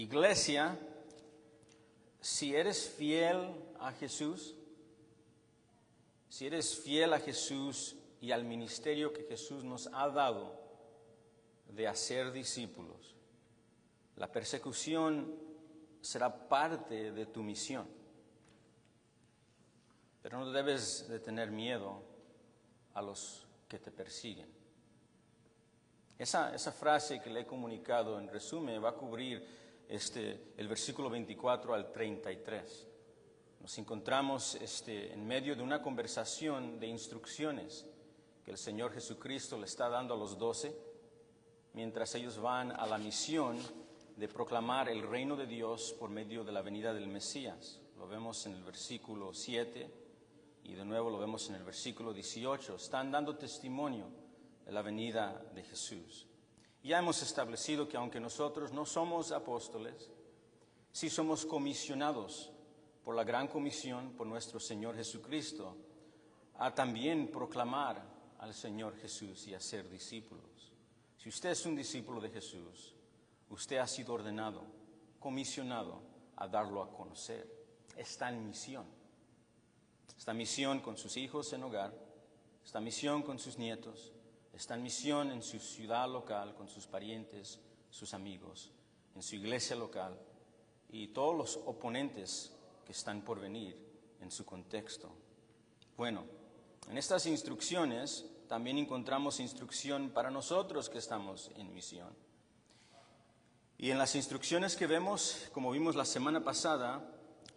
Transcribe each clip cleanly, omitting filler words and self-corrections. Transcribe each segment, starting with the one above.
Iglesia, si eres fiel a Jesús, si eres fiel a Jesús y al ministerio que Jesús nos ha dado de hacer discípulos, la persecución será parte de tu misión. Pero no debes de tener miedo a los que te persiguen. Esa frase que le he comunicado en resumen va a cubrir el versículo 24 al 33. Nos encontramos en medio de una conversación de instrucciones que el Señor Jesucristo le está dando a los 12, mientras ellos van a la misión de proclamar el reino de Dios por medio de la venida del Mesías. Lo vemos en el versículo 7 y de nuevo lo vemos en el versículo 18. Están dando testimonio de la venida de Jesús. Ya hemos establecido que aunque nosotros no somos apóstoles, sí somos comisionados por la gran comisión, por nuestro Señor Jesucristo, a también proclamar al Señor Jesús y a ser discípulos. Si usted es un discípulo de Jesús, usted ha sido ordenado, comisionado a darlo a conocer. Está en misión. Está en misión con sus hijos en hogar, está en misión con sus nietos, está en misión en su ciudad local, con sus parientes, sus amigos, en su iglesia local y todos los oponentes que están por venir en su contexto. Bueno, en estas instrucciones también encontramos instrucción para nosotros que estamos en misión. Y en las instrucciones que vemos, como vimos la semana pasada,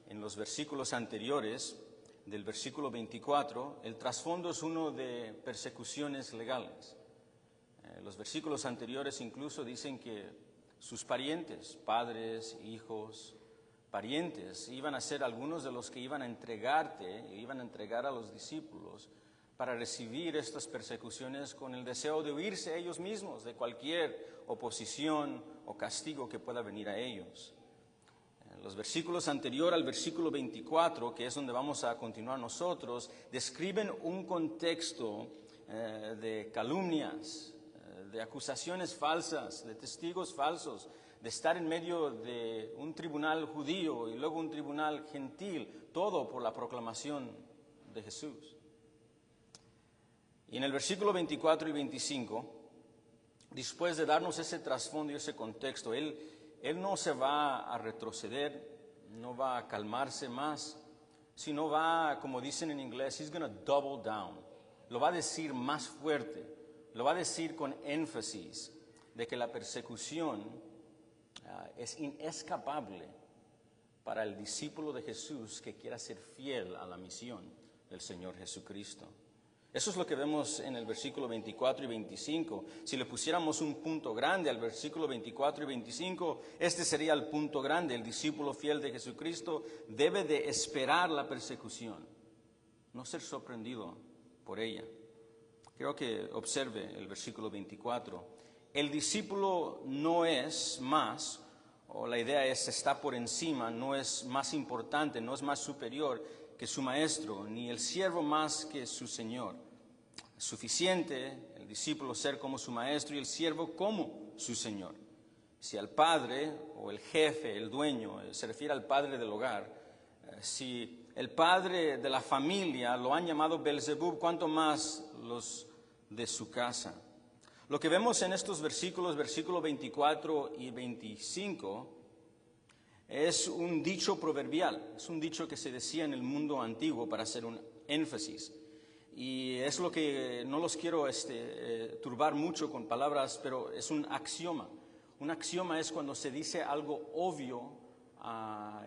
en los versículos anteriores, del versículo 24, el trasfondo es uno de persecuciones legales. Los versículos anteriores incluso dicen que sus parientes, padres, hijos, parientes, iban a ser algunos de los que iban a entregarte, iban a entregar a los discípulos para recibir estas persecuciones con el deseo de huirse ellos mismos de cualquier oposición o castigo que pueda venir a ellos. Los versículos anteriores al versículo 24, que es donde vamos a continuar nosotros, describen un contexto de calumnias, de acusaciones falsas, de testigos falsos, de estar en medio de un tribunal judío y luego un tribunal gentil, todo por la proclamación de Jesús. Y en el versículo 24 y 25, después de darnos ese trasfondo y ese contexto, Él no se va a retroceder, no va a calmarse más, sino va, como dicen en inglés, he's going to double down. Lo va a decir más fuerte, lo va a decir con énfasis de que la persecución es inescapable para el discípulo de Jesús que quiera ser fiel a la misión del Señor Jesucristo. Eso es lo que vemos en el versículo 24 y 25. Si le pusiéramos un punto grande al versículo 24 y 25, este sería el punto grande. El discípulo fiel de Jesucristo debe de esperar la persecución, no ser sorprendido por ella. Quiero que observe el versículo 24. El discípulo no es más, o la idea es está por encima, no es más importante, no es más superior que su maestro, ni el siervo más que su señor. Es suficiente el discípulo ser como su maestro y el siervo como su señor. Si al padre o el jefe, el dueño, se refiere al padre del hogar, si el padre de la familia lo han llamado Belzebub, ¿cuánto más los de su casa? Lo que vemos en estos versículos 24 y 25, es un dicho proverbial, es un dicho que se decía en el mundo antiguo para hacer un énfasis. Y es lo que no los quiero turbar mucho con palabras, pero es un axioma. Un axioma es cuando se dice algo obvio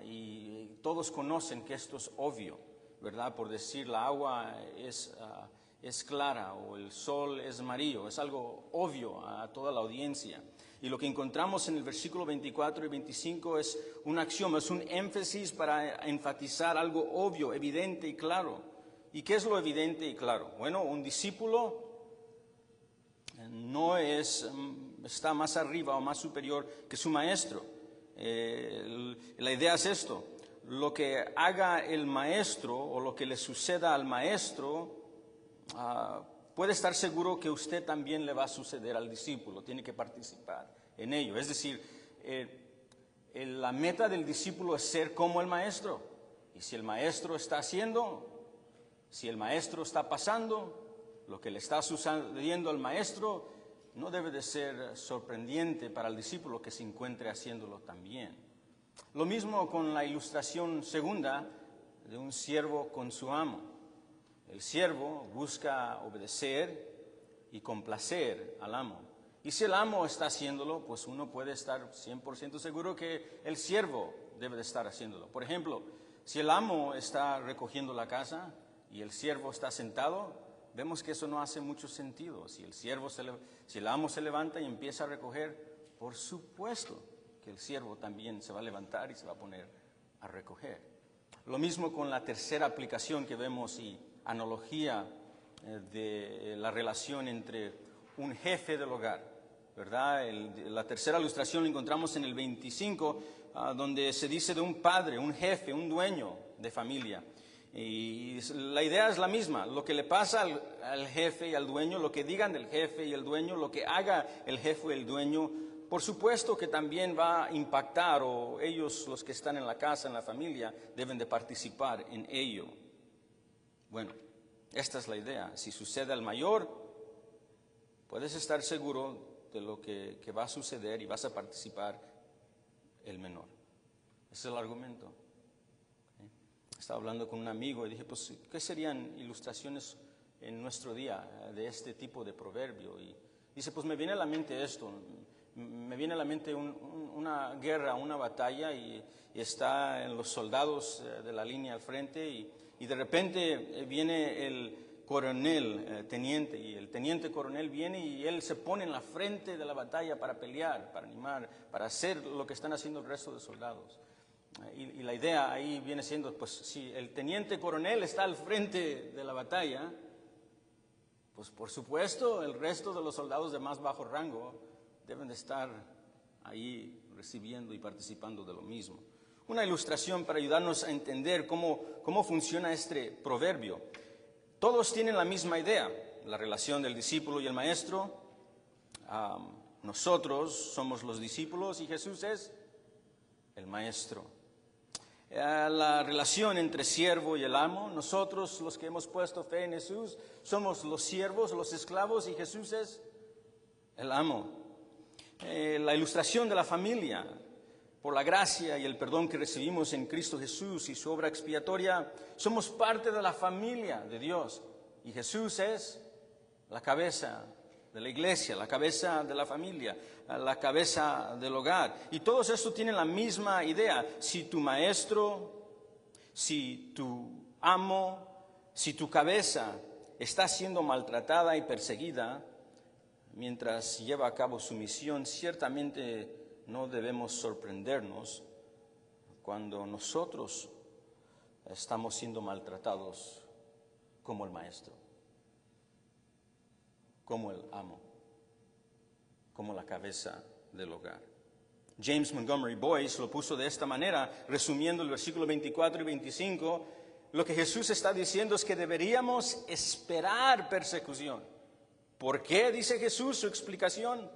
y todos conocen que esto es obvio, ¿verdad? Por decir la agua es clara o el sol es amarillo, es algo obvio a toda la audiencia. Y lo que encontramos en el versículo 24 y 25 es un axioma, es un énfasis para enfatizar algo obvio, evidente y claro. ¿Y qué es lo evidente y claro? Bueno, un discípulo no está más arriba o más superior que su maestro. La idea es esto: lo que haga el maestro o lo que le suceda al maestro, puede estar seguro que usted también le va a suceder al discípulo, tiene que participar en ello. Es decir, la meta del discípulo es ser como el maestro. Y si el maestro está haciendo, si el maestro está pasando, lo que le está sucediendo al maestro no debe de ser sorprendente para el discípulo que se encuentre haciéndolo también. Lo mismo con la ilustración segunda de un siervo con su amo. El siervo busca obedecer y complacer al amo. Y si el amo está haciéndolo, pues uno puede estar 100% seguro que el siervo debe de estar haciéndolo. Por ejemplo, si el amo está recogiendo la casa y el siervo está sentado, vemos que eso no hace mucho sentido. Si el amo se levanta y empieza a recoger, por supuesto que el siervo también se va a levantar y se va a poner a recoger. Lo mismo con la tercera aplicación que vemos y analogía de la relación entre un jefe del hogar, ¿verdad? La tercera ilustración la encontramos en el 25, donde se dice de un padre, un jefe, un dueño de familia. Y la idea es la misma, lo que le pasa al jefe y al dueño, lo que digan del jefe y el dueño, lo que haga el jefe y el dueño, por supuesto que también va a impactar, o ellos, los que están en la casa, en la familia, deben de participar en ello. Bueno, esta es la idea. Si sucede al mayor, puedes estar seguro de lo que va a suceder y vas a participar el menor. Ese es el argumento. Estaba hablando con un amigo y dije, pues, ¿qué serían ilustraciones en nuestro día de este tipo de proverbio? Y dice, pues me viene a la mente esto, me viene a la mente una guerra, una batalla, y está en los soldados de la línea al frente, y de repente viene el coronel, teniente, y el teniente coronel viene y él se pone en la frente de la batalla para pelear, para animar, para hacer lo que están haciendo el resto de soldados. Y la idea ahí viene siendo, pues si el teniente coronel está al frente de la batalla, pues por supuesto el resto de los soldados de más bajo rango deben de estar ahí recibiendo y participando de lo mismo. Una ilustración para ayudarnos a entender cómo funciona este proverbio. Todos tienen la misma idea, la relación del discípulo y el maestro. Nosotros somos los discípulos y Jesús es el maestro. La relación entre siervo y el amo, nosotros los que hemos puesto fe en Jesús, somos los siervos, los esclavos, y Jesús es el amo. La ilustración de la familia, por la gracia y el perdón que recibimos en Cristo Jesús y su obra expiatoria, somos parte de la familia de Dios, y Jesús es la cabeza de la iglesia, la cabeza de la familia, la cabeza del hogar. Y todos estos tienen la misma idea. Si tu maestro, si tu amo, si tu cabeza está siendo maltratada y perseguida mientras lleva a cabo su misión, ciertamente no debemos sorprendernos cuando nosotros estamos siendo maltratados como el maestro, como el amo, como la cabeza del hogar. James Montgomery Boyce lo puso de esta manera, resumiendo el versículo 24 y 25. Lo que Jesús está diciendo es que deberíamos esperar persecución. ¿Por qué? Dice Jesús, su explicación.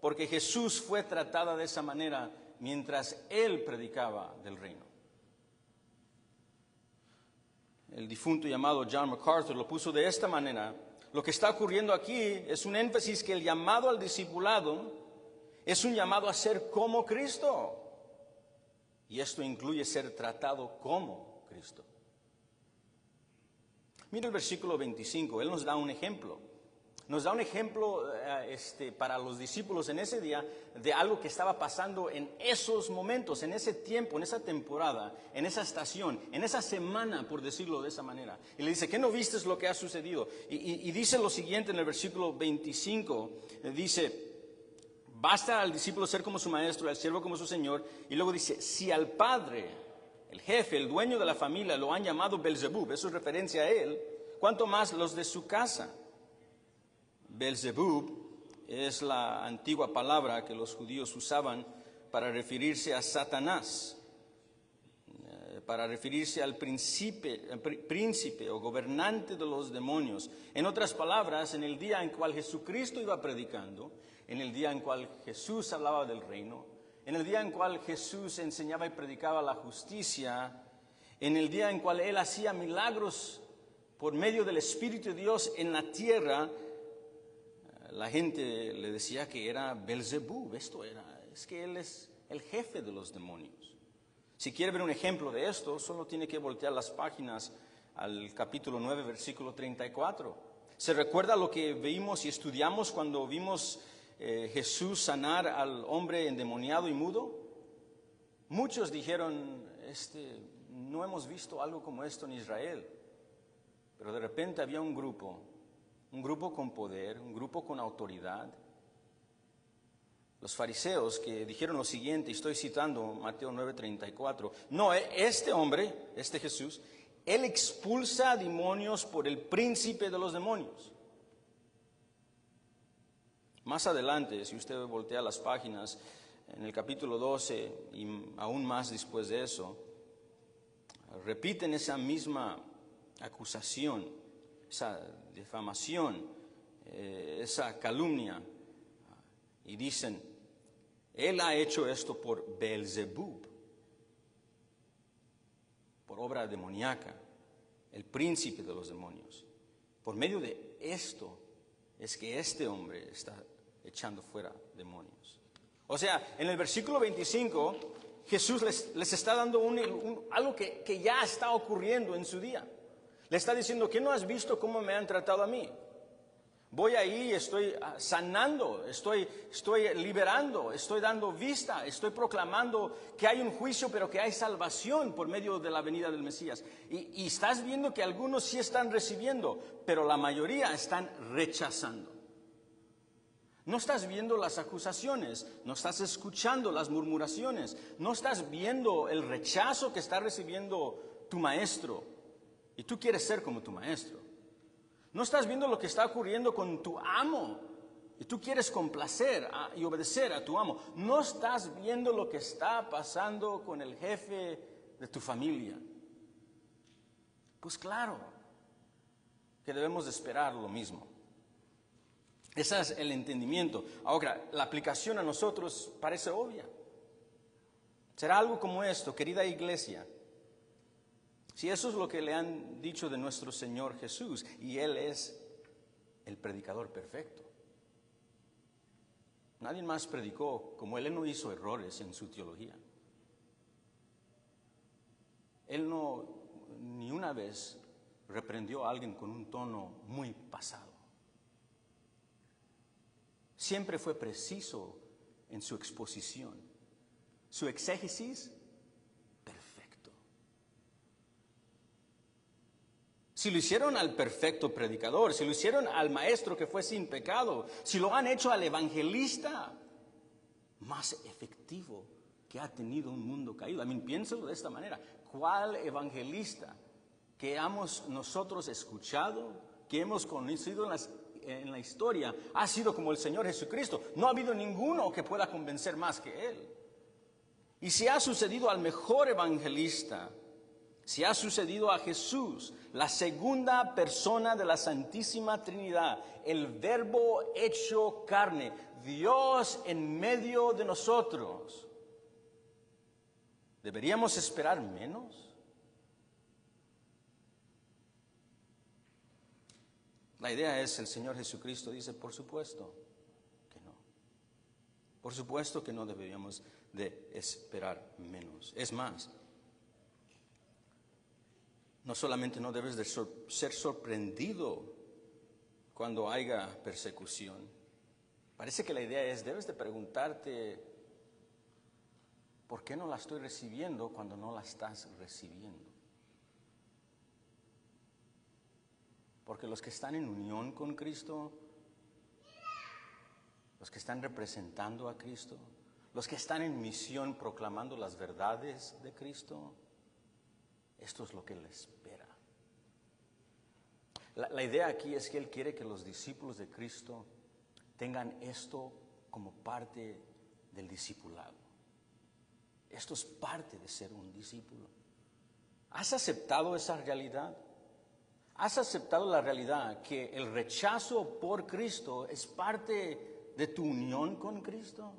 Porque Jesús fue tratada de esa manera mientras Él predicaba del reino. El difunto llamado John MacArthur lo puso de esta manera. Lo que está ocurriendo aquí es un énfasis que el llamado al discipulado es un llamado a ser como Cristo. Y esto incluye ser tratado como Cristo. Mira el versículo 25, Él nos da un ejemplo. Nos da un ejemplo para los discípulos en ese día de algo que estaba pasando en esos momentos, en ese tiempo, en esa temporada, en esa estación, en esa semana, por decirlo de esa manera. Y le dice, ¿qué no vistes lo que ha sucedido? Y dice lo siguiente en el versículo 25, dice, basta al discípulo ser como su maestro, al siervo como su señor. Y luego dice, si al padre, el jefe, el dueño de la familia, lo han llamado Belzebub, eso es referencia a él, ¿cuánto más los de su casa? Belzebub es la antigua palabra que los judíos usaban para referirse a Satanás, para referirse al príncipe o gobernante de los demonios. En otras palabras, en el día en cual Jesucristo iba predicando, en el día en cual Jesús hablaba del reino, en el día en cual Jesús enseñaba y predicaba la justicia, en el día en cual Él hacía milagros por medio del Espíritu de Dios en la tierra, la gente le decía que era Belzebú. Es que Él es el jefe de los demonios. Si quiere ver un ejemplo de esto, solo tiene que voltear las páginas al capítulo 9, versículo 34. ¿Se recuerda lo que vimos y estudiamos cuando vimos Jesús sanar al hombre endemoniado y mudo? Muchos dijeron, no hemos visto algo como esto en Israel. Pero de repente había un grupo con poder, un grupo con autoridad. Los fariseos que dijeron lo siguiente, y estoy citando Mateo 9:34. No, este hombre, este Jesús, Él expulsa demonios por el príncipe de los demonios. Más adelante, si usted voltea las páginas, en el capítulo 12 y aún más después de eso, repiten esa misma acusación, esa difamación, esa calumnia, y dicen, Él ha hecho esto por Belzebub, por obra demoníaca, el príncipe de los demonios. Por medio de esto es que este hombre está echando fuera demonios. O sea, en el versículo 25, Jesús les está dando algo que ya está ocurriendo en su día. Le está diciendo, ¿qué no has visto cómo me han tratado a mí? Voy ahí, estoy sanando, estoy liberando, estoy dando vista, estoy proclamando que hay un juicio, pero que hay salvación por medio de la venida del Mesías. Y estás viendo que algunos sí están recibiendo, pero la mayoría están rechazando. No estás viendo las acusaciones, no estás escuchando las murmuraciones, no estás viendo el rechazo que está recibiendo tu maestro. Y tú quieres ser como tu maestro. No estás viendo lo que está ocurriendo con tu amo. Y tú quieres complacer y obedecer a tu amo. No estás viendo lo que está pasando con el jefe de tu familia. Pues claro que debemos de esperar lo mismo. Ese es el entendimiento. Ahora, la aplicación a nosotros parece obvia. Será algo como esto, querida iglesia. Si eso es lo que le han dicho de nuestro Señor Jesús, y Él es el predicador perfecto. Nadie más predicó como Él no hizo errores en su teología. Él no ni una vez reprendió a alguien con un tono muy pasado. Siempre fue preciso en su exposición. Su exégesis, perfecto. Si lo hicieron al perfecto predicador, si lo hicieron al maestro que fue sin pecado, si lo han hecho al evangelista más efectivo que ha tenido un mundo caído. Piénselo de esta manera. ¿Cuál evangelista que hemos nosotros escuchado, que hemos conocido en la historia, ha sido como el Señor Jesucristo? No ha habido ninguno que pueda convencer más que Él. Y si ha sucedido al mejor evangelista, si ha sucedido a Jesús, la segunda persona de la Santísima Trinidad, el Verbo hecho carne, Dios en medio de nosotros, ¿deberíamos esperar menos? La idea es, el Señor Jesucristo dice, por supuesto que no. Por supuesto que no deberíamos de esperar menos. Es más, no solamente no debes de ser sorprendido cuando haya persecución. Parece que la idea es, debes de preguntarte, ¿por qué no la estoy recibiendo cuando no la estás recibiendo? Porque los que están en unión con Cristo, los que están representando a Cristo, los que están en misión proclamando las verdades de Cristo, esto es lo que Él espera. La idea aquí es que Él quiere que los discípulos de Cristo tengan esto como parte del discipulado. Esto es parte de ser un discípulo. ¿Has aceptado esa realidad? ¿Has aceptado la realidad que el rechazo por Cristo es parte de tu unión con Cristo?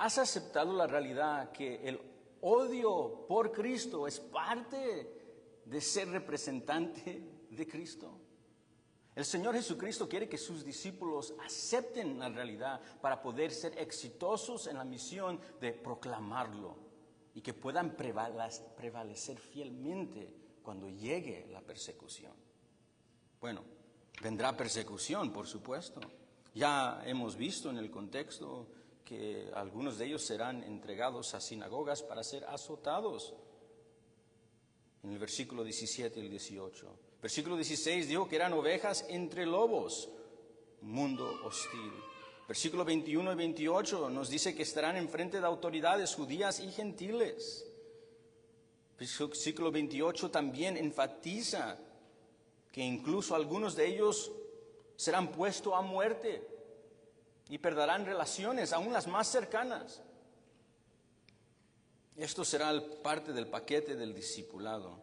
¿Has aceptado la realidad que el odio por Cristo es parte de ser representante de Cristo? El Señor Jesucristo quiere que sus discípulos acepten la realidad para poder ser exitosos en la misión de proclamarlo y que puedan prevalecer fielmente cuando llegue la persecución. Bueno, vendrá persecución, por supuesto. Ya hemos visto en el contexto que algunos de ellos serán entregados a sinagogas para ser azotados. En el versículo 17 y el 18. Versículo 16 dijo que eran ovejas entre lobos, mundo hostil. Versículo 21 y 28 nos dice que estarán enfrente de autoridades judías y gentiles. Versículo 28 también enfatiza que incluso algunos de ellos serán puestos a muerte y perderán relaciones, aún las más cercanas. Esto será parte del paquete del discipulado.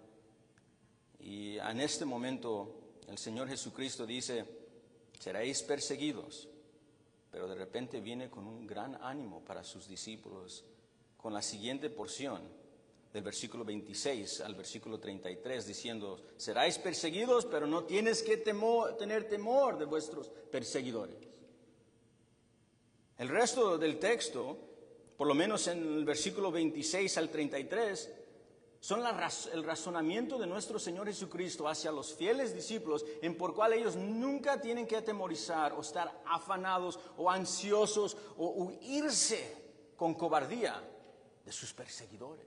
Y en este momento el Señor Jesucristo dice, seréis perseguidos, pero de repente viene con un gran ánimo para sus discípulos, con la siguiente porción, del versículo 26 al versículo 33, diciendo, seréis perseguidos, pero no tienes que tener temor de vuestros perseguidores. El resto del texto, por lo menos en el versículo 26 al 33, son el razonamiento de nuestro Señor Jesucristo hacia los fieles discípulos, en por cual ellos nunca tienen que atemorizar o estar afanados o ansiosos o huirse con cobardía de sus perseguidores.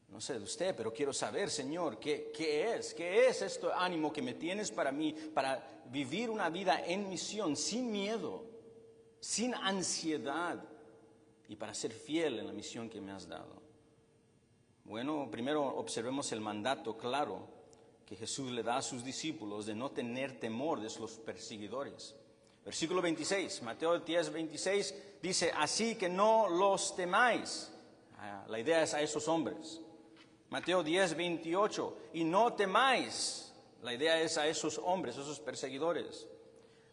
No sé de usted, pero quiero saber, Señor, ¿qué es este ánimo que me tienes para mí, para vivir una vida en misión, sin miedo, sin ansiedad, y para ser fiel en la misión que me has dado? Bueno, primero observemos el mandato claro que Jesús le da a sus discípulos de no tener temor de los perseguidores. Versículo 26, Mateo 10, 26, dice, así que no los temáis. La idea es a esos hombres. Mateo 10, 28, y no temáis. La idea es a esos hombres, a esos perseguidores.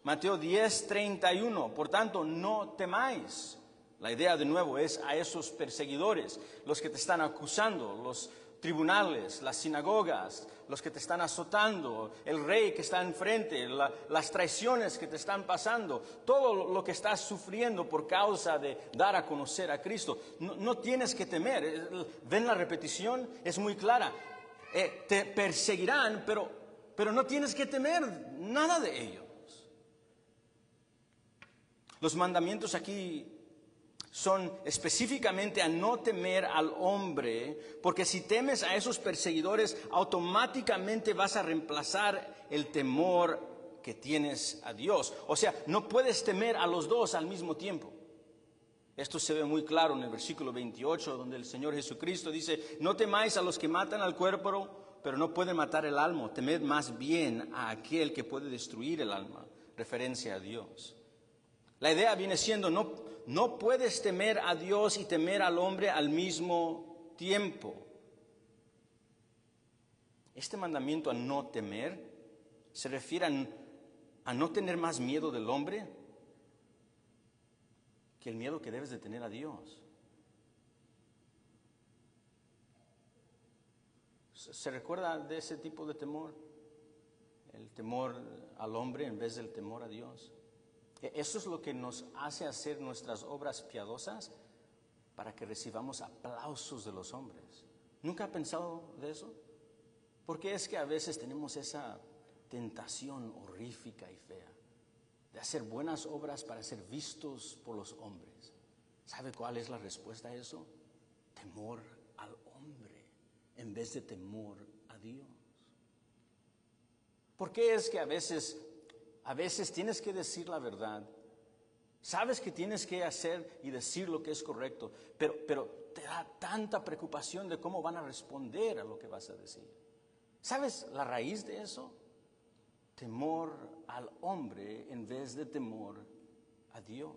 Mateo 10, 31, por tanto, no temáis. La idea de nuevo es a esos perseguidores, los que te están acusando, los tribunales, las sinagogas, los que te están azotando, el rey que está enfrente, las traiciones que te están pasando, todo lo que estás sufriendo por causa de dar a conocer a Cristo. No tienes que temer. ¿Ven la repetición? Es muy clara. Te perseguirán, pero no tienes que temer nada de ellos. Los mandamientos aquí son específicamente a no temer al hombre, porque si temes a esos perseguidores, automáticamente vas a reemplazar el temor que tienes a Dios. O sea, no puedes temer a los dos al mismo tiempo. Esto se ve muy claro en el versículo 28, donde el Señor Jesucristo dice, no temáis a los que matan al cuerpo, pero no pueden matar el alma. Temed más bien a aquel que puede destruir el alma, referencia a Dios. La idea viene siendo, no puedes temer a Dios y temer al hombre al mismo tiempo. Este mandamiento a no temer se refiere a no tener más miedo del hombre que el miedo que debes de tener a Dios. ¿Se recuerda de ese tipo de temor? El temor al hombre en vez del temor a Dios. Eso es lo que nos hace hacer nuestras obras piadosas para que recibamos aplausos de los hombres. ¿Nunca ha pensado de eso? Porque es que a veces tenemos esa tentación horrífica y fea de hacer buenas obras para ser vistos por los hombres. ¿Sabe cuál es la respuesta a eso? Temor al hombre en vez de temor a Dios. ¿Por qué es que a veces tienes que decir la verdad? Sabes que tienes que hacer y decir lo que es correcto, pero te da tanta preocupación de cómo van a responder a lo que vas a decir. ¿Sabes la raíz de eso? Temor al hombre en vez de temor a Dios.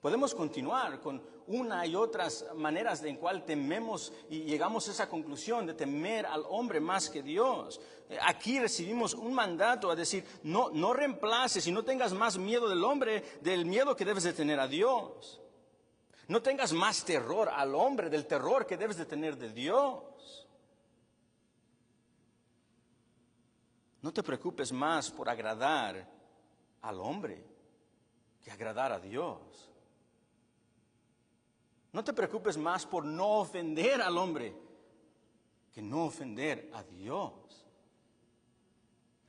Podemos continuar con una y otras maneras en cual tememos y llegamos a esa conclusión de temer al hombre más que Dios. Aquí recibimos un mandato a decir, no reemplaces y no tengas más miedo del hombre del miedo que debes de tener a Dios. No tengas más terror al hombre del terror que debes de tener de Dios. No te preocupes más por agradar al hombre que agradar a Dios. No te preocupes más por no ofender al hombre que no ofender a Dios.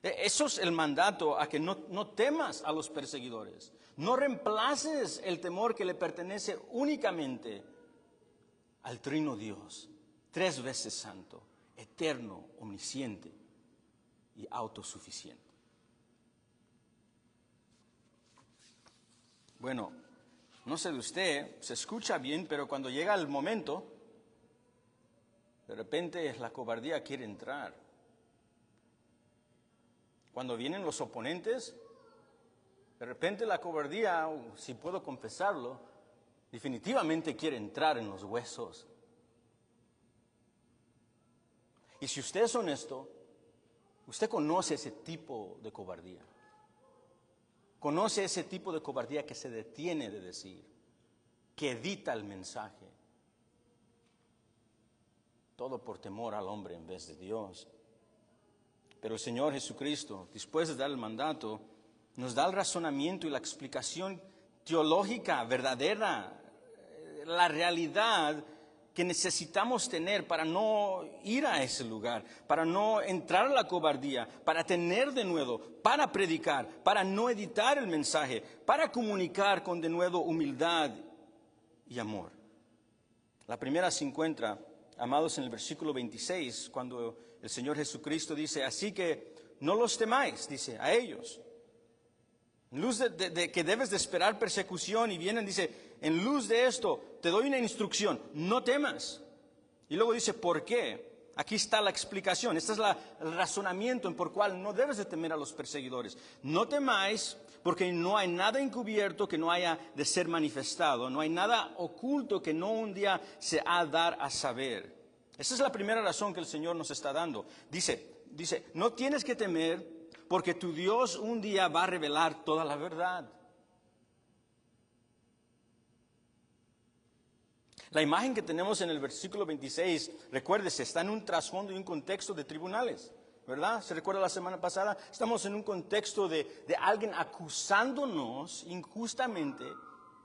Eso es el mandato, a que no temas a los perseguidores. No reemplaces el temor que le pertenece únicamente al Trino Dios, 3 veces santo, eterno, omnisciente y autosuficiente. Bueno, no sé de usted, se escucha bien, pero cuando llega el momento, de repente la cobardía quiere entrar. Cuando vienen los oponentes, de repente la cobardía, si puedo confesarlo, definitivamente quiere entrar en los huesos. Y si usted es honesto, usted conoce ese tipo de cobardía. Conoce ese tipo de cobardía que se detiene de decir, que evita el mensaje. Todo por temor al hombre en vez de Dios. Pero el Señor Jesucristo, después de dar el mandato, nos da el razonamiento y la explicación teológica, verdadera, la realidad que necesitamos tener para no ir a ese lugar, para no entrar a la cobardía, para tener de nuevo, para predicar, para no editar el mensaje, para comunicar con de nuevo humildad y amor. La primera se encuentra, amados, en el versículo 26, cuando el Señor Jesucristo dice, así que no los temáis, dice, a ellos. En luz de que debes de esperar persecución y vienen, dice, en luz de esto te doy una instrucción, no temas. Y luego dice, ¿por qué? Aquí está la explicación, este es el razonamiento en por cual no debes de temer a los perseguidores. No temáis porque no hay nada encubierto que no haya de ser manifestado, no hay nada oculto que no un día se ha de dar a saber. Esa es la primera razón que el Señor nos está dando. Dice, no tienes que temer porque tu Dios un día va a revelar toda la verdad. La imagen que tenemos en el versículo 26, recuérdese, está en un trasfondo y un contexto de tribunales, ¿verdad? ¿Se recuerda la semana pasada? Estamos en un contexto de alguien acusándonos injustamente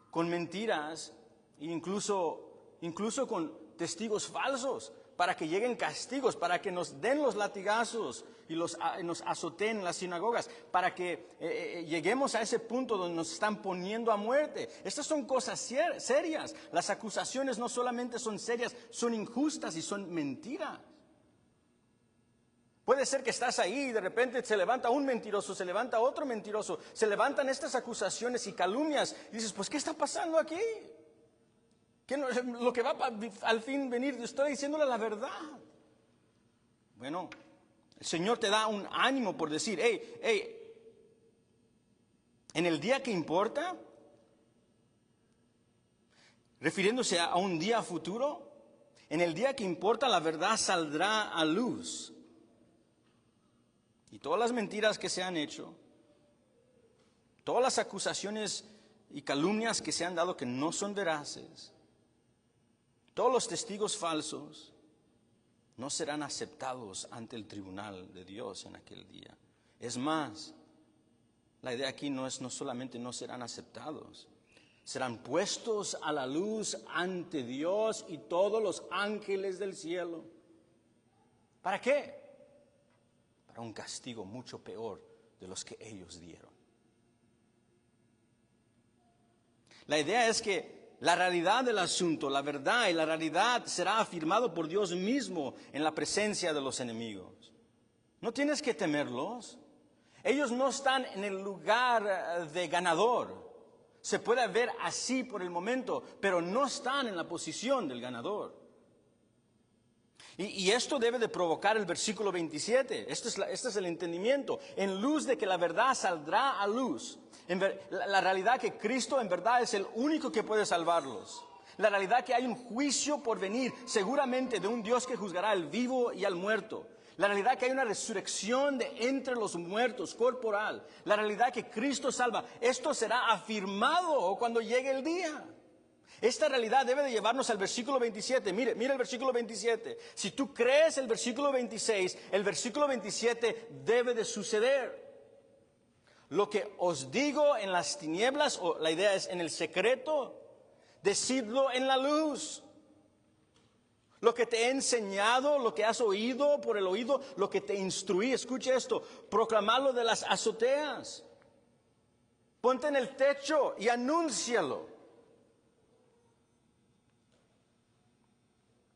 con mentiras e incluso con testigos falsos, para que lleguen castigos, para que nos den los latigazos y nos azoten en las sinagogas, para que lleguemos a ese punto donde nos están poniendo a muerte. Estas son cosas serias. Las acusaciones no solamente son serias, son injustas y son mentiras. Puede ser que estás ahí y de repente se levanta un mentiroso, se levanta otro mentiroso, se levantan estas acusaciones y calumnias y dices, pues ¿qué está pasando aquí? Lo que va al fin venir, estoy diciéndole la verdad. Bueno, el Señor te da un ánimo por decir, en el día que importa, refiriéndose a un día futuro, en el día que importa la verdad saldrá a luz. Y todas las mentiras que se han hecho, todas las acusaciones y calumnias que se han dado que no son veraces, todos los testigos falsos no serán aceptados ante el tribunal de Dios en aquel día. Es más, la idea aquí no solamente no serán aceptados, serán puestos a la luz ante Dios y todos los ángeles del cielo. ¿Para qué? Para un castigo mucho peor de los que ellos dieron. La idea es que la realidad del asunto, la verdad y la realidad será afirmado por Dios mismo en la presencia de los enemigos. No tienes que temerlos. Ellos no están en el lugar de ganador. Se puede ver así por el momento, pero no están en la posición del ganador. Y esto debe de provocar el versículo 27. Este es el entendimiento. En luz de que la verdad saldrá a luz. La realidad que Cristo en verdad es el único que puede salvarlos. La realidad que hay un juicio por venir, seguramente de un Dios que juzgará al vivo y al muerto. La realidad que hay una resurrección de entre los muertos, corporal. La realidad que Cristo salva. Esto será afirmado cuando llegue el día. Esta realidad debe de llevarnos al versículo 27. Mire el versículo 27. Si tú crees el versículo 26, el versículo 27 debe de suceder. Lo que os digo en las tinieblas, o la idea es en el secreto, decidlo en la luz. Lo que te he enseñado, lo que has oído por el oído, lo que te instruí, escucha esto, proclamarlo de las azoteas. Ponte en el techo y anúncialo.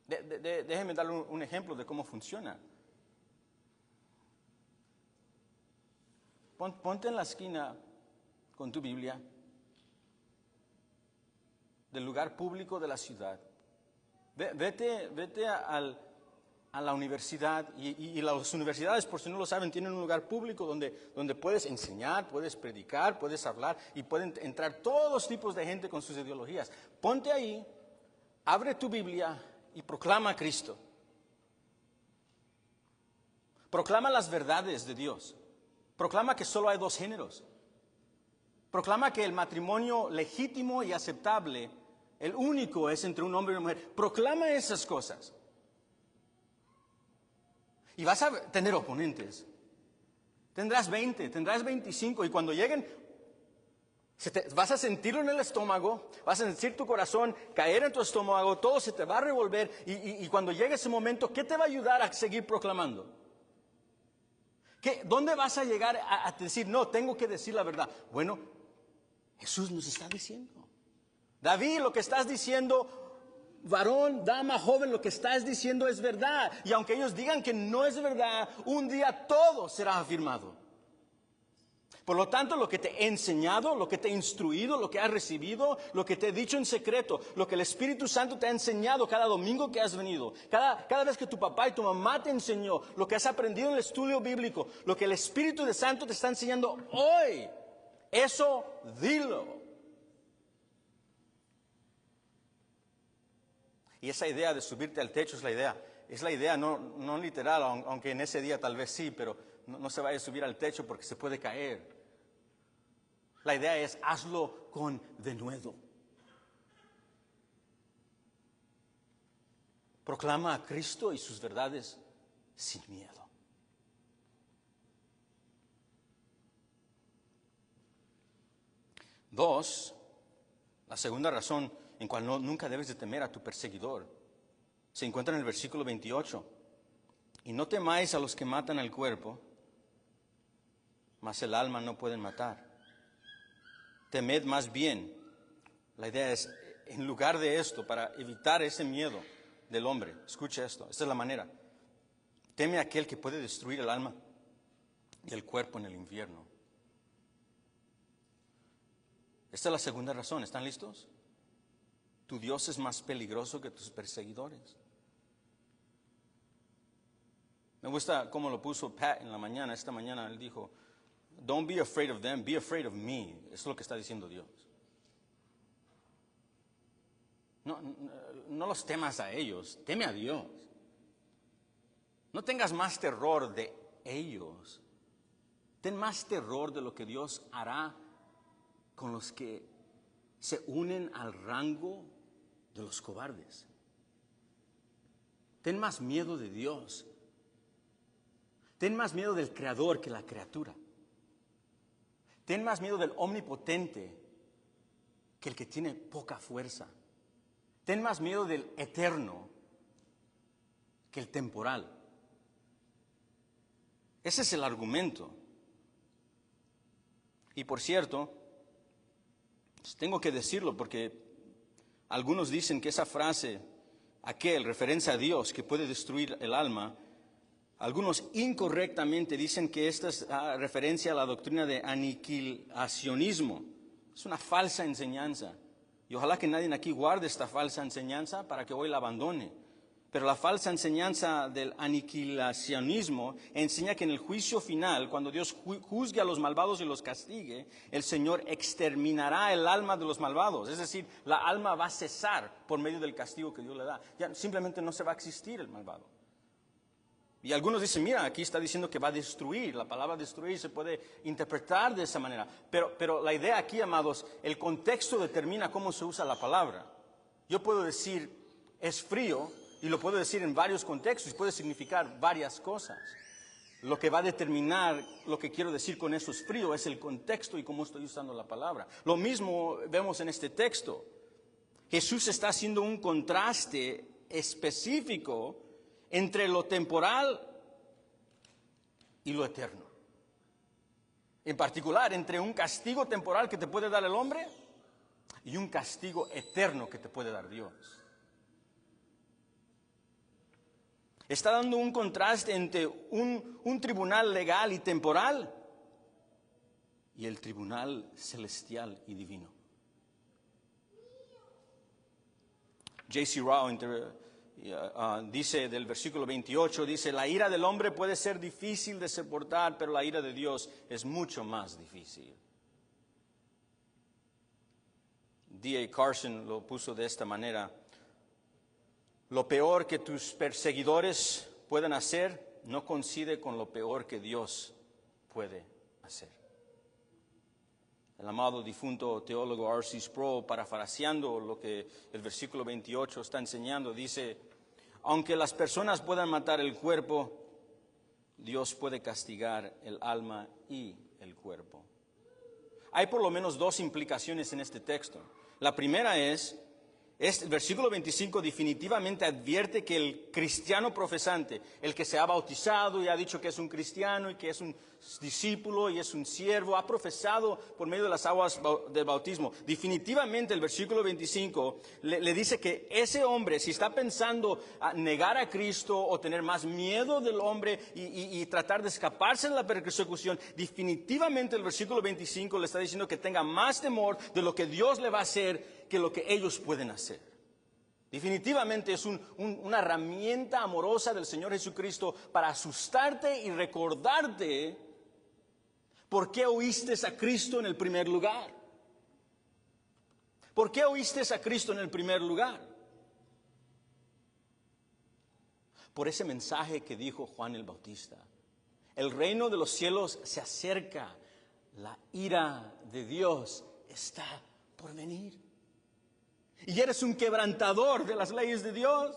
Déjeme darle un ejemplo de cómo funciona. Ponte en la esquina con tu Biblia del lugar público de la ciudad. Vete a la universidad y las universidades, por si no lo saben, tienen un lugar público donde puedes enseñar, puedes predicar, puedes hablar y pueden entrar todos los tipos de gente con sus ideologías. Ponte ahí, abre tu Biblia y proclama a Cristo. Proclama las verdades de Dios. Proclama que solo hay dos géneros. Proclama que el matrimonio legítimo y aceptable, el único, es entre un hombre y una mujer. Proclama esas cosas. Y vas a tener oponentes. Tendrás 20, tendrás 25 y cuando lleguen, vas a sentirlo en el estómago, vas a sentir tu corazón caer en tu estómago, todo se te va a revolver y cuando llegue ese momento, ¿qué te va a ayudar a seguir proclamando? ¿Dónde vas a llegar a decir, no, tengo que decir la verdad? Bueno, Jesús nos está diciendo. David, lo que estás diciendo, varón, dama, joven, lo que estás diciendo es verdad. Y aunque ellos digan que no es verdad, un día todo será afirmado. Por lo tanto, lo que te he enseñado, lo que te he instruido, lo que has recibido, lo que te he dicho en secreto, lo que el Espíritu Santo te ha enseñado cada domingo que has venido, cada vez que tu papá y tu mamá te enseñó, lo que has aprendido en el estudio bíblico, lo que el Espíritu Santo te está enseñando hoy, eso dilo. Y esa idea de subirte al techo es la idea no literal, aunque en ese día tal vez sí, pero no se vaya a subir al techo porque se puede caer. La idea es hazlo con denuedo. Proclama a Cristo y sus verdades sin miedo. Dos, la segunda razón en cual nunca debes de temer a tu perseguidor se encuentra en el versículo 28. Y no temáis a los que matan el cuerpo, mas el alma no pueden matar. Temed más bien. La idea es, en lugar de esto, para evitar ese miedo del hombre, escucha esto, esta es la manera. Teme a aquel que puede destruir el alma y el cuerpo en el infierno. Esta es la segunda razón, ¿están listos? Tu Dios es más peligroso que tus perseguidores. Me gusta cómo lo puso Pat en la mañana. Esta mañana él dijo, don't be afraid of them, be afraid of me. Eso es lo que está diciendo Dios. No los temas a ellos, teme a Dios. No tengas más terror de ellos. Ten más terror de lo que Dios hará con los que se unen al rango de los cobardes. Ten más miedo de Dios. Ten más miedo del Creador que la criatura. Ten más miedo del omnipotente que el que tiene poca fuerza. Ten más miedo del eterno que el temporal. Ese es el argumento. Y por cierto, tengo que decirlo porque algunos dicen que esa frase, referencia a Dios que puede destruir el alma, algunos incorrectamente dicen que esta es referencia a la doctrina de aniquilacionismo. Es una falsa enseñanza. Y ojalá que nadie aquí guarde esta falsa enseñanza para que hoy la abandone. Pero la falsa enseñanza del aniquilacionismo enseña que en el juicio final, cuando Dios juzgue a los malvados y los castigue, el Señor exterminará el alma de los malvados. Es decir, la alma va a cesar por medio del castigo que Dios le da. Ya simplemente no se va a existir el malvado. Y algunos dicen, mira, aquí está diciendo que va a destruir. La palabra destruir se puede interpretar de esa manera. Pero la idea aquí, amados, el contexto determina cómo se usa la palabra. Yo puedo decir, es frío, y lo puedo decir en varios contextos, y puede significar varias cosas. Lo que va a determinar lo que quiero decir con eso es frío, es el contexto y cómo estoy usando la palabra. Lo mismo vemos en este texto. Jesús está haciendo un contraste específico entre lo temporal y lo eterno. En particular, entre un castigo temporal que te puede dar el hombre y un castigo eterno que te puede dar Dios. Está dando un contraste entre un tribunal legal y temporal y el tribunal celestial y divino. J.C. Ryle dice del versículo 28, dice, la ira del hombre puede ser difícil de soportar, pero la ira de Dios es mucho más difícil. D.A. Carson lo puso de esta manera. Lo peor que tus perseguidores puedan hacer no coincide con lo peor que Dios puede hacer. El amado difunto teólogo R.C. Sproul, parafraseando lo que el versículo 28 está enseñando, dice, aunque las personas puedan matar el cuerpo, Dios puede castigar el alma y el cuerpo. Hay por lo menos dos implicaciones en este texto. La primera es el versículo 25 definitivamente advierte que el cristiano profesante, el que se ha bautizado y ha dicho que es un cristiano y que es un discípulo y es un siervo, ha profesado por medio de las aguas del bautismo. Definitivamente el versículo 25 le dice que ese hombre, si está pensando a negar a Cristo o tener más miedo del hombre y tratar de escaparse de la persecución, definitivamente el versículo 25 le está diciendo que tenga más temor de lo que Dios le va a hacer que lo que ellos pueden hacer. Definitivamente es una herramienta amorosa del Señor Jesucristo para asustarte y recordarte por qué oíste a Cristo en el primer lugar. ¿Por qué oíste a Cristo en el primer lugar? Por ese mensaje que dijo Juan el Bautista. El reino de los cielos se acerca, la ira de Dios está por venir. Y eres un quebrantador de las leyes de Dios.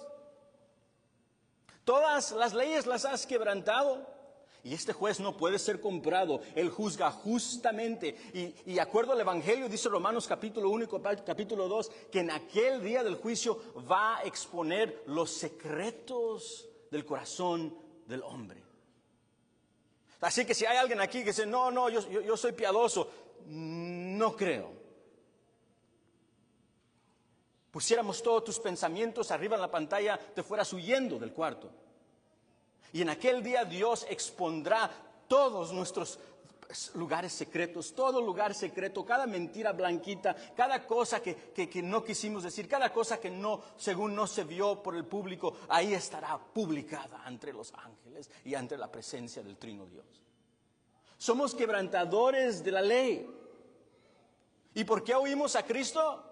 Todas las leyes las has quebrantado. Y este juez no puede ser comprado. Él juzga justamente. Y de acuerdo al Evangelio, dice Romanos capítulo 1 y capítulo 2, que en aquel día del juicio va a exponer los secretos del corazón del hombre. Así que si hay alguien aquí que dice, no, yo soy piadoso, no creo. Pusiéramos todos tus pensamientos arriba en la pantalla, te fueras huyendo del cuarto. Y en aquel día Dios expondrá todos nuestros lugares secretos, todo lugar secreto, cada mentira blanquita, cada cosa que no quisimos decir, cada cosa que según no se vio por el público, ahí estará publicada entre los ángeles y ante la presencia del Trino Dios. Somos quebrantadores de la ley. ¿Y por qué oímos a Cristo?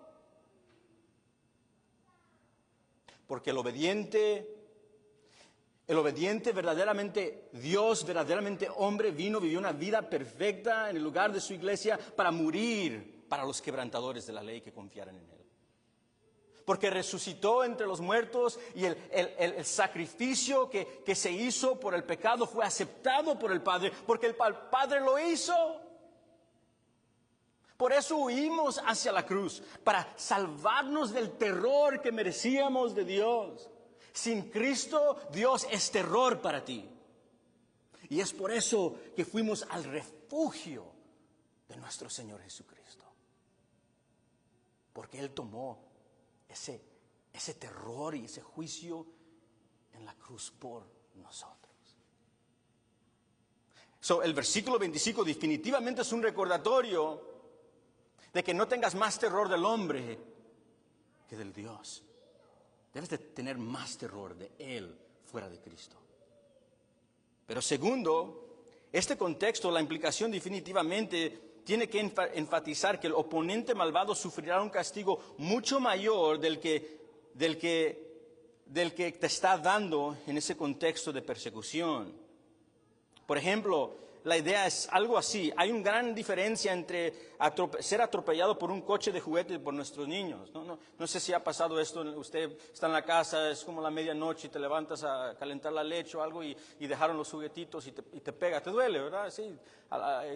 Porque el obediente verdaderamente Dios, verdaderamente hombre, vivió una vida perfecta en el lugar de su iglesia para morir para los quebrantadores de la ley que confiaran en Él. Porque resucitó entre los muertos y el sacrificio que se hizo por el pecado fue aceptado por el Padre, porque el Padre lo hizo. Por eso huimos hacia la cruz, para salvarnos del terror que merecíamos de Dios. Sin Cristo, Dios es terror para ti. Y es por eso que fuimos al refugio de nuestro Señor Jesucristo. Porque Él tomó ese terror y ese juicio en la cruz por nosotros. El versículo 25 definitivamente es un recordatorio de que no tengas más terror del hombre que del Dios. Debes de tener más terror de él fuera de Cristo. Pero segundo, este contexto, la implicación definitivamente tiene que enfatizar que el oponente malvado sufrirá un castigo mucho mayor del que te está dando en ese contexto de persecución. Por ejemplo, la idea es algo así. Hay una gran diferencia entre ser atropellado por un coche de juguete por nuestros niños. No sé si ha pasado esto. Usted está en la casa, es como la medianoche y te levantas a calentar la leche o algo y dejaron los juguetitos y te pega. Te duele, ¿verdad? Sí.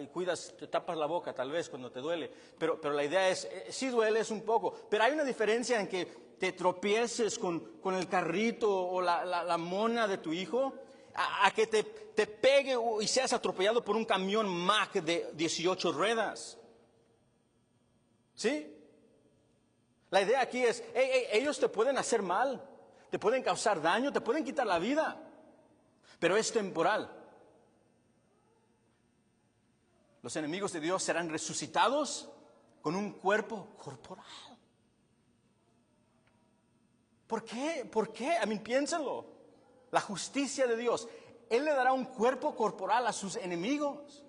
Y cuidas, te tapas la boca tal vez cuando te duele. Pero la idea es, sí duele es un poco. Pero hay una diferencia en que te tropieces con el carrito o la mona de tu hijo, a que te pegue y seas atropellado por un camión Mack de 18 ruedas. ¿Sí? La idea aquí es, ellos te pueden hacer mal, te pueden causar daño, te pueden quitar la vida, pero es temporal. Los enemigos de Dios serán resucitados con un cuerpo corporal. ¿Por qué? ¿Por qué? Piénsenlo. La justicia de Dios. Él le dará un cuerpo corporal a sus enemigos.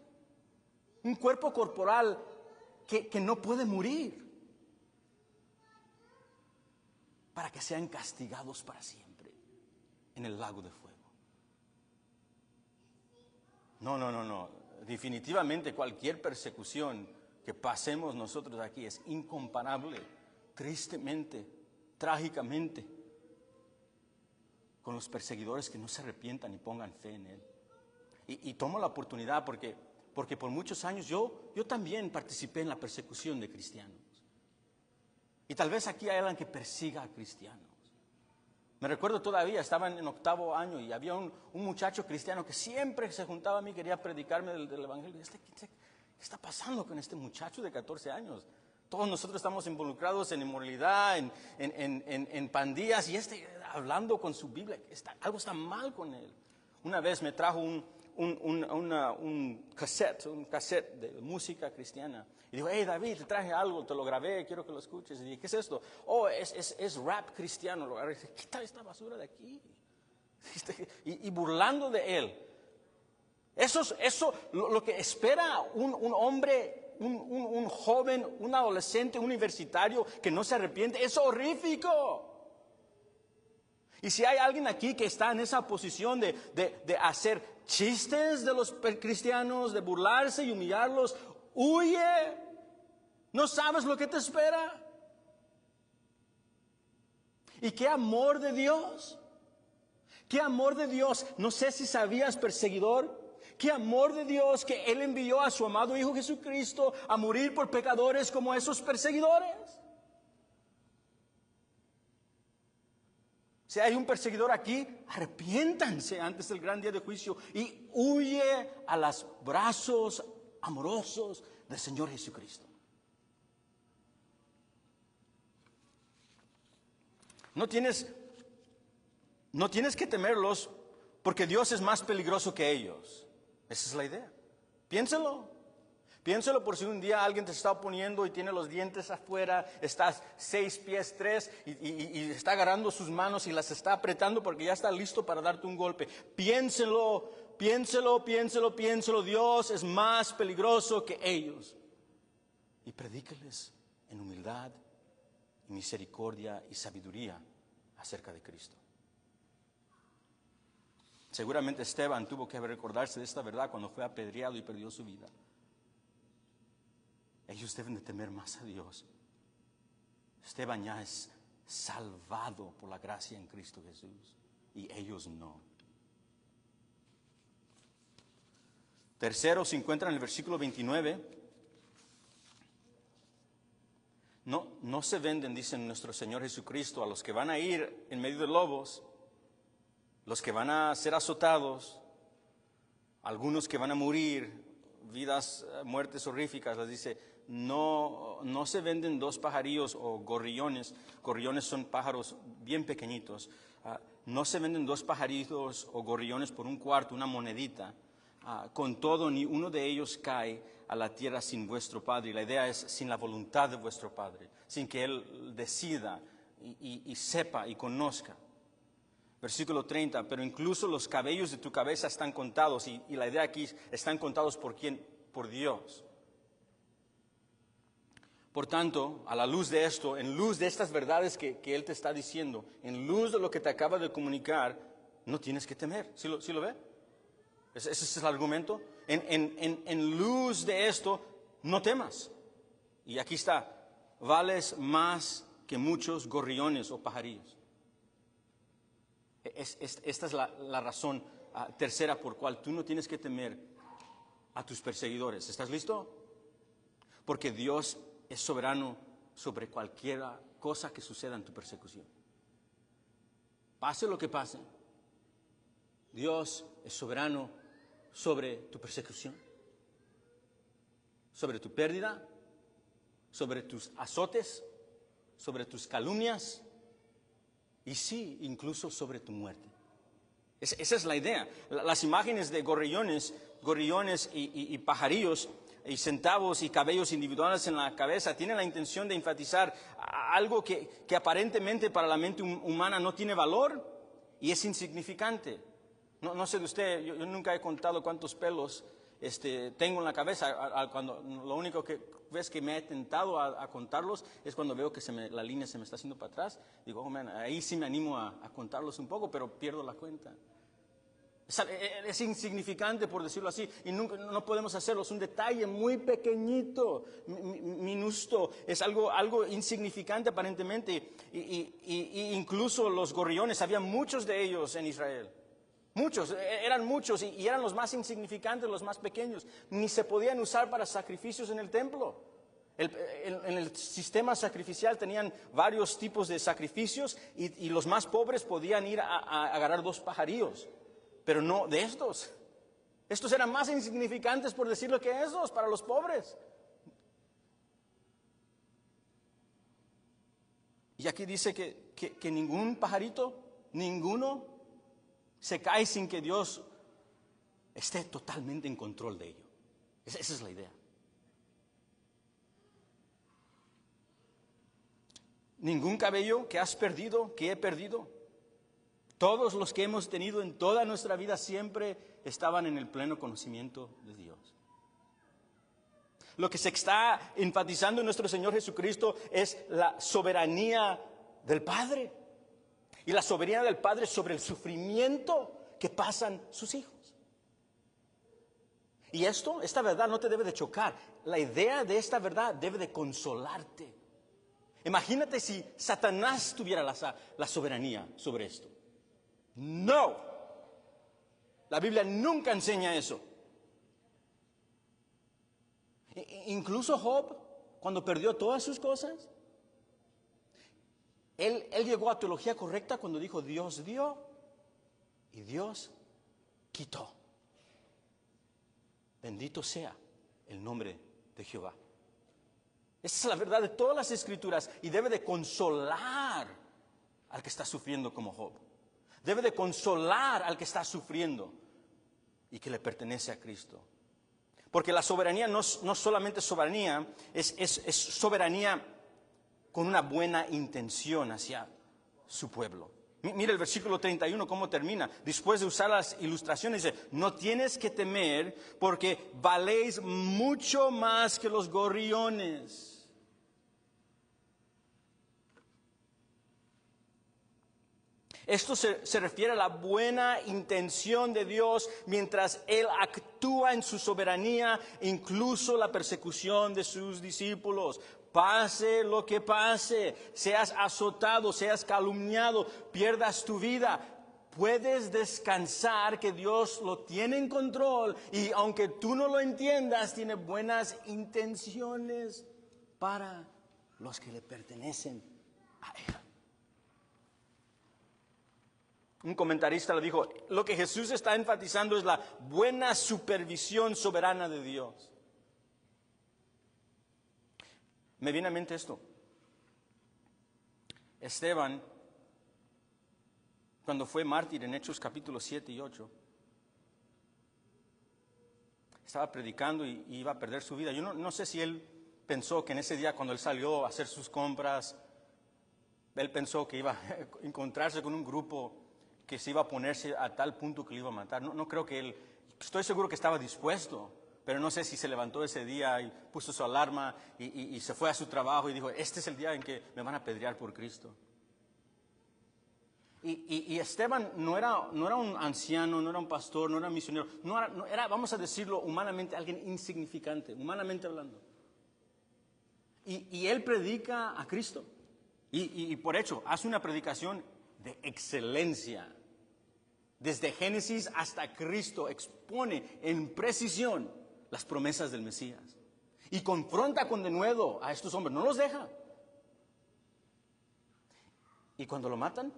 Un cuerpo corporal que no puede morir. Para que sean castigados para siempre en el lago de fuego. No. Definitivamente cualquier persecución que pasemos nosotros aquí es incomparable, tristemente, trágicamente, con los perseguidores que no se arrepientan y pongan fe en Él. Y tomo la oportunidad porque por muchos años yo también participé en la persecución de cristianos. Y tal vez aquí hay alguien que persiga a cristianos. Me recuerdo todavía, estaba en 8º año y había un muchacho cristiano que siempre se juntaba a mí, quería predicarme del Evangelio. ¿Qué está pasando con este muchacho de 14 años? Todos nosotros estamos involucrados en inmoralidad, en pandillas, y hablando con su Biblia, algo está mal con él. Una vez me trajo un cassette de música cristiana. Y dijo, hey David, te traje algo, te lo grabé, quiero que lo escuches. Y dije, ¿qué es esto? Oh, es rap cristiano. Lo agarré y dije, quita esta basura de aquí. Y burlando de él. Eso lo que espera un hombre, un joven, un adolescente, un universitario que no se arrepiente, es horrífico. Y si hay alguien aquí que está en esa posición de hacer chistes de los cristianos, de burlarse y humillarlos, huye. ¿No sabes lo que te espera? ¿Y qué amor de Dios? ¿Qué amor de Dios? No sé si sabías, perseguidor. Qué amor de Dios que Él envió a su amado Hijo Jesucristo a morir por pecadores como esos perseguidores. Si hay un perseguidor aquí, arrepiéntanse antes del gran día de juicio y huye a los brazos amorosos del Señor Jesucristo. No tienes que temerlos porque Dios es más peligroso que ellos. Esa es la idea. Piénselo. Piénselo por si un día alguien te está oponiendo y tiene los dientes afuera, estás 6 pies 3 y está agarrando sus manos y las está apretando porque ya está listo para darte un golpe. Piénselo. Dios es más peligroso que ellos. Y predíqueles en humildad, misericordia y sabiduría acerca de Cristo. Seguramente Esteban tuvo que recordarse de esta verdad cuando fue apedreado y perdió su vida. Ellos deben de temer más a Dios. Esteban ya es salvado por la gracia en Cristo Jesús y ellos no. Tercero, se encuentra en el versículo 29. No se venden, dice nuestro Señor Jesucristo, a los que van a ir en medio de lobos, los que van a ser azotados, algunos que van a morir, muertes horríficas. Les dice, no se venden 2 pajarillos o gorriones. Gorriones son pájaros bien pequeñitos. No se venden 2 pajarillos o gorriones por un cuarto, una monedita. Con todo, ni uno de ellos cae a la tierra sin vuestro Padre. Y la idea es sin la voluntad de vuestro Padre, sin que Él decida y sepa y conozca. Versículo 30, pero incluso los cabellos de tu cabeza están contados, y la idea aquí es, están contados ¿por quién? Por Dios. Por tanto, a la luz de esto, en luz de estas verdades que Él te está diciendo, en luz de lo que te acaba de comunicar, no tienes que temer. ¿Sí lo ve? Ese es el argumento. En luz de esto, no temas. Y aquí está, vales más que muchos gorriones o pajarillos. Esta es la razón tercera por cual tú no tienes que temer a tus perseguidores. ¿Estás listo? Porque Dios es soberano sobre cualquier cosa que suceda en tu persecución. Pase lo que pase, Dios es soberano sobre tu persecución, sobre tu pérdida, sobre tus azotes, sobre tus calumnias y sí, incluso sobre tu muerte. Esa es la idea. Las imágenes de gorriones y pajarillos y centavos y cabellos individuales en la cabeza tienen la intención de enfatizar algo que aparentemente para la mente humana no tiene valor y es insignificante. No sé de usted, yo nunca he contado cuántos pelos tengo en la cabeza. Cuando lo único vez que me he tentado a contarlos es cuando veo que la línea se me está haciendo para atrás. Digo, oh man, ahí sí me animo a contarlos un poco, pero pierdo la cuenta. Es insignificante, por decirlo así, y no podemos hacerlo. Es un detalle muy pequeñito, minusto, es algo insignificante aparentemente. Y incluso los gorriones, había muchos de ellos en Israel. Muchos, eran muchos y eran los más insignificantes, los más pequeños. Ni se podían usar para sacrificios en el templo. En el sistema sacrificial tenían varios tipos de sacrificios y los más pobres podían ir a agarrar 2 pajarillos. Pero no de estos. Estos eran más insignificantes, por decirlo, que esos para los pobres. Y aquí dice que ningún pajarito, ninguno, se cae sin que Dios esté totalmente en control de ello. Esa es la idea. Ningún cabello que has perdido, que he perdido. Todos los que hemos tenido en toda nuestra vida siempre estaban en el pleno conocimiento de Dios. Lo que se está enfatizando en nuestro Señor Jesucristo es la soberanía del Padre. Y la soberanía del Padre sobre el sufrimiento que pasan sus hijos. Y esta verdad no te debe de chocar. La idea de esta verdad debe de consolarte. Imagínate si Satanás tuviera la soberanía sobre esto. No, la Biblia nunca enseña eso. Incluso Job, cuando perdió todas sus cosas, él llegó a teología correcta cuando dijo Dios dio y Dios quitó. Bendito sea el nombre de Jehová. Esa es la verdad de todas las Escrituras y debe de consolar al que está sufriendo como Job. Debe de consolar al que está sufriendo y que le pertenece a Cristo. Porque la soberanía no solamente soberanía, es soberanía con una buena intención hacia su pueblo. Mira el versículo 31 cómo termina. Después de usar las ilustraciones dice, no tienes que temer porque valéis mucho más que los gorriones. Esto se refiere a la buena intención de Dios mientras Él actúa en su soberanía, incluso la persecución de sus discípulos. Pase lo que pase, seas azotado, seas calumniado, pierdas tu vida, puedes descansar que Dios lo tiene en control y aunque tú no lo entiendas, tiene buenas intenciones para los que le pertenecen a Él. Un comentarista le dijo, lo que Jesús está enfatizando es la buena supervisión soberana de Dios. Me viene a mente esto. Esteban, cuando fue mártir en Hechos capítulos 7 y 8, estaba predicando y iba a perder su vida. Yo no sé si él pensó que en ese día cuando él salió a hacer sus compras, él pensó que iba a encontrarse con un grupo que se iba a ponerse a tal punto que lo iba a matar. No creo que él, estoy seguro que estaba dispuesto, pero no sé si se levantó ese día y puso su alarma y se fue a su trabajo y dijo, este es el día en que me van a apedrear por Cristo. Y Esteban no era un anciano, no era un pastor, no era un misionero, no era, vamos a decirlo humanamente, alguien insignificante, humanamente hablando. Y él predica a Cristo. Y por hecho, hace una predicación de excelencia. Desde Génesis hasta Cristo expone en precisión las promesas del Mesías. Y confronta con denuedo a estos hombres, no los deja. Y cuando lo matan,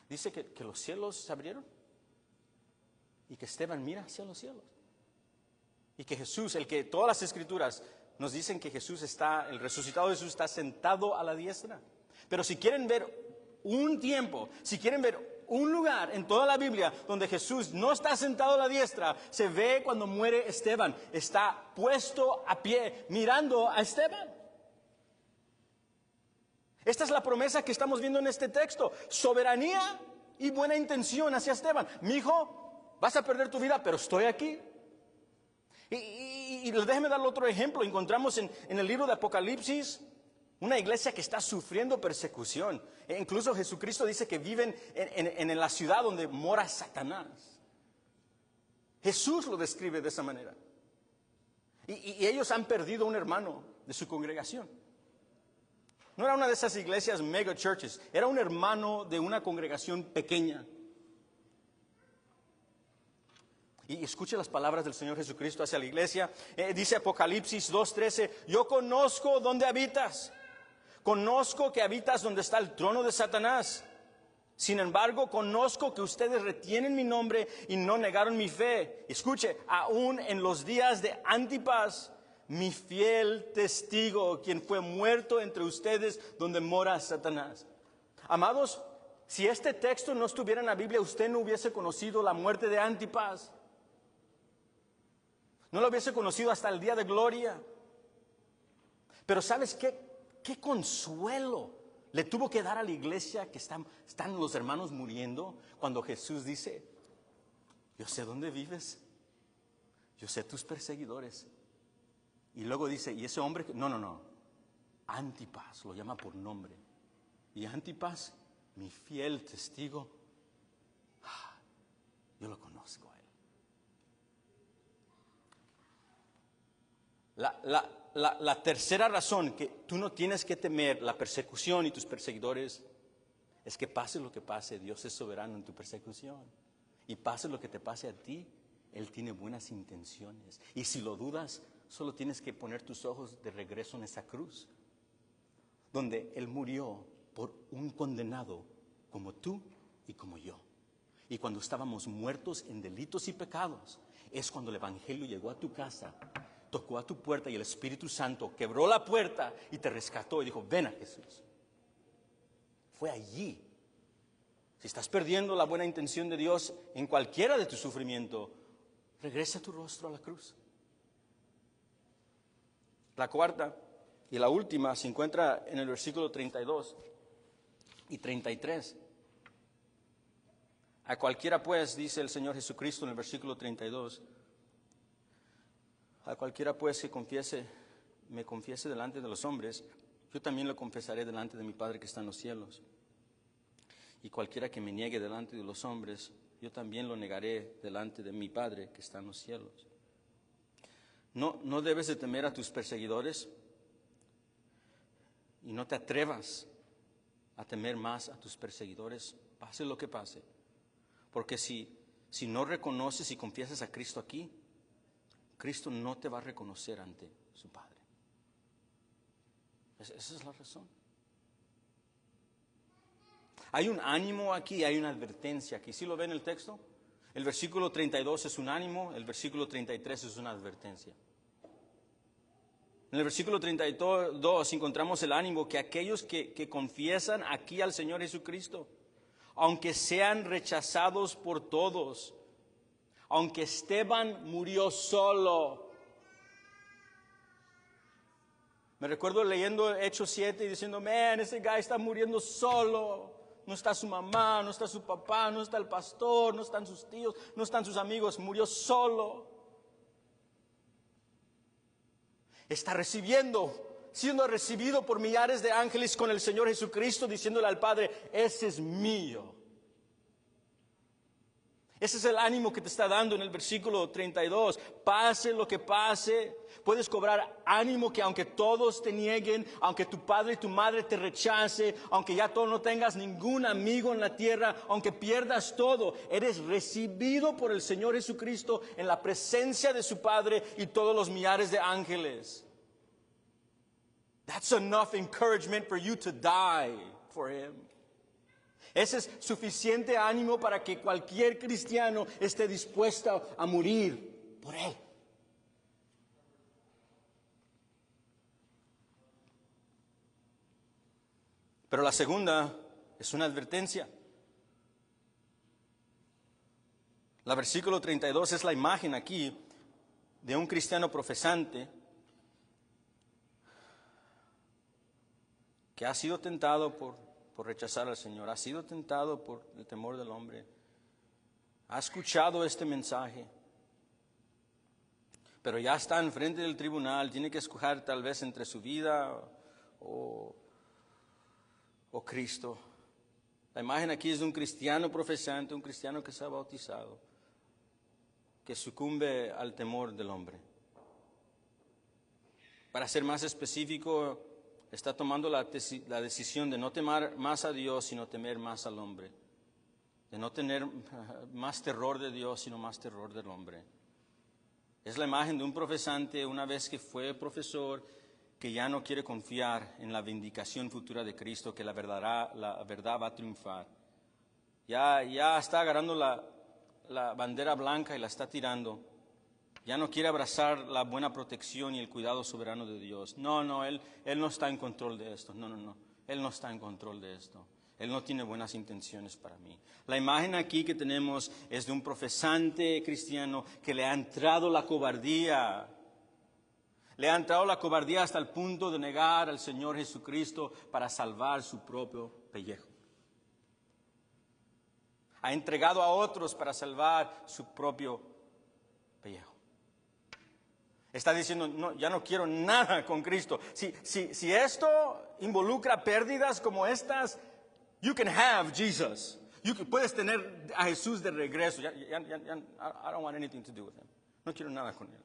dice que los cielos se abrieron y que Esteban mira hacia los cielos. Y que Jesús, el que todas las escrituras nos dicen que Jesús está, el resucitado Jesús está sentado a la diestra. Pero si quieren ver un tiempo, si quieren ver un lugar en toda la Biblia donde Jesús no está sentado a la diestra, se ve cuando muere Esteban. Está puesto a pie mirando a Esteban. Esta es la promesa que estamos viendo en este texto. Soberanía y buena intención hacia Esteban. Mi hijo, vas a perder tu vida, pero estoy aquí. Y déjeme darle otro ejemplo. Encontramos en el libro de Apocalipsis una iglesia que está sufriendo persecución. E incluso Jesucristo dice que viven en la ciudad donde mora Satanás. Jesús lo describe de esa manera. Y ellos han perdido un hermano de su congregación. No era una de esas iglesias mega churches, era un hermano de una congregación pequeña. Y escuche las palabras del Señor Jesucristo hacia la iglesia. Dice Apocalipsis 2:13, yo conozco dónde habitas. Conozco que habitas donde está el trono de Satanás. Sin embargo, conozco que ustedes retienen mi nombre y no negaron mi fe. Escuche, aún en los días de Antipas, mi fiel testigo, quien fue muerto entre ustedes donde mora Satanás. Amados, si este texto no estuviera en la Biblia, usted no hubiese conocido la muerte de Antipas. No lo hubiese conocido hasta el día de gloria. Pero ¿sabes qué consuelo le tuvo que dar a la iglesia que están los hermanos muriendo cuando Jesús dice, yo sé dónde vives, yo sé tus perseguidores? Y luego dice, y ese hombre, no, Antipas, lo llama por nombre. Y Antipas, mi fiel testigo, yo lo conozco a él. La tercera razón que tú no tienes que temer la persecución y tus perseguidores es que pase lo que pase, Dios es soberano en tu persecución. Y pase lo que te pase a ti, Él tiene buenas intenciones. Y si lo dudas, solo tienes que poner tus ojos de regreso en esa cruz, donde Él murió por un condenado como tú y como yo. Y cuando estábamos muertos en delitos y pecados, es cuando el Evangelio llegó a tu casa, tocó a tu puerta y el Espíritu Santo quebró la puerta y te rescató y dijo, ven a Jesús. Fue allí. Si estás perdiendo la buena intención de Dios en cualquiera de tu sufrimiento, regresa tu rostro a la cruz. La cuarta y la última se encuentra en el versículo 32 y 33. A cualquiera pues, dice el Señor Jesucristo en el versículo 32, a cualquiera pues que me confiese delante de los hombres, yo también lo confesaré delante de mi Padre que está en los cielos. Y cualquiera que me niegue delante de los hombres, yo también lo negaré delante de mi Padre que está en los cielos. No debes de temer a tus perseguidores y no te atrevas a temer más a tus perseguidores, pase lo que pase. Porque si no reconoces y confiesas a Cristo aquí, Cristo no te va a reconocer ante su Padre. Esa es la razón. Hay un ánimo aquí, hay una advertencia aquí. ¿Sí lo ven en el texto? El versículo 32 es un ánimo, el versículo 33 es una advertencia. En el versículo 32 encontramos el ánimo que aquellos que confiesan aquí al Señor Jesucristo, aunque sean rechazados por todos, aunque Esteban murió solo, Me recuerdo leyendo Hechos 7 y diciendo, man, ese guy está muriendo solo. No está su mamá, no está su papá, no está el pastor, no están sus tíos, no están sus amigos. Murió solo. Está siendo recibido por millares de ángeles con el Señor Jesucristo, diciéndole al Padre, ese es mío. Ese es el ánimo que te está dando en el versículo 32. Pase lo que pase, puedes cobrar ánimo que aunque todos te nieguen, aunque tu padre y tu madre te rechace, aunque ya tú no tengas ningún amigo en la tierra, aunque pierdas todo, eres recibido por el Señor Jesucristo en la presencia de su Padre y todos los millares de ángeles. That's enough encouragement for you to die for Him. Ese es suficiente ánimo para que cualquier cristiano esté dispuesto a morir por Él. Pero la segunda es una advertencia. La versículo 32 es la imagen aquí de un cristiano profesante que ha sido tentado por rechazar al Señor, ha sido tentado por el temor del hombre, ha escuchado este mensaje, pero ya está enfrente del tribunal, tiene que escoger tal vez entre su vida o Cristo. La imagen aquí es de un cristiano profesante, un cristiano que se ha bautizado, que sucumbe al temor del hombre. Para ser más específico, está tomando la decisión de no temer más a Dios, sino temer más al hombre. De no tener más terror de Dios, sino más terror del hombre. Es la imagen de un profesante, una vez que fue profesor, que ya no quiere confiar en la vindicación futura de Cristo, que la verdad va a triunfar. Ya está agarrando la bandera blanca y la está tirando. Ya no quiere abrazar la buena protección y el cuidado soberano de Dios. No, Él no está en control de esto. No. Él no está en control de esto. Él no tiene buenas intenciones para mí. La imagen aquí que tenemos es de un profesante cristiano que le ha entrado la cobardía. Le ha entrado la cobardía hasta el punto de negar al Señor Jesucristo para salvar su propio pellejo. Ha entregado a otros para salvar su propio pellejo. Está diciendo, no, ya no quiero nada con Cristo. Si esto involucra pérdidas como estas, you can have Jesus. Puedes tener a Jesús de regreso. I don't want anything to do with him. No quiero nada con él.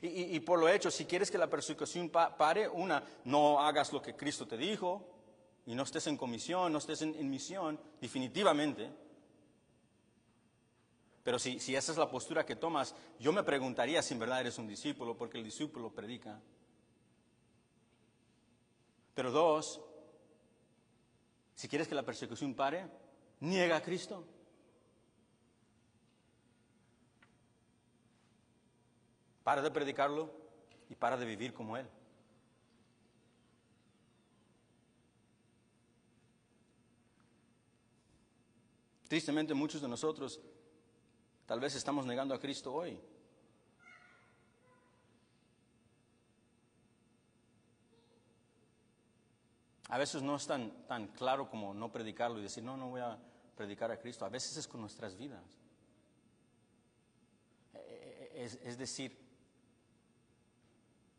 Y por lo hecho, si quieres que la persecución pare, no hagas lo que Cristo te dijo y no estés en comisión, no estés en misión, definitivamente. Pero si esa es la postura que tomas, yo me preguntaría si en verdad eres un discípulo, porque el discípulo predica. Pero dos, si quieres que la persecución pare, niega a Cristo. Para de predicarlo y para de vivir como Él. Tristemente, muchos de nosotros tal vez estamos negando a Cristo hoy. A veces no es tan claro como no predicarlo y decir, no voy a predicar a Cristo. A veces es con nuestras vidas. Es decir,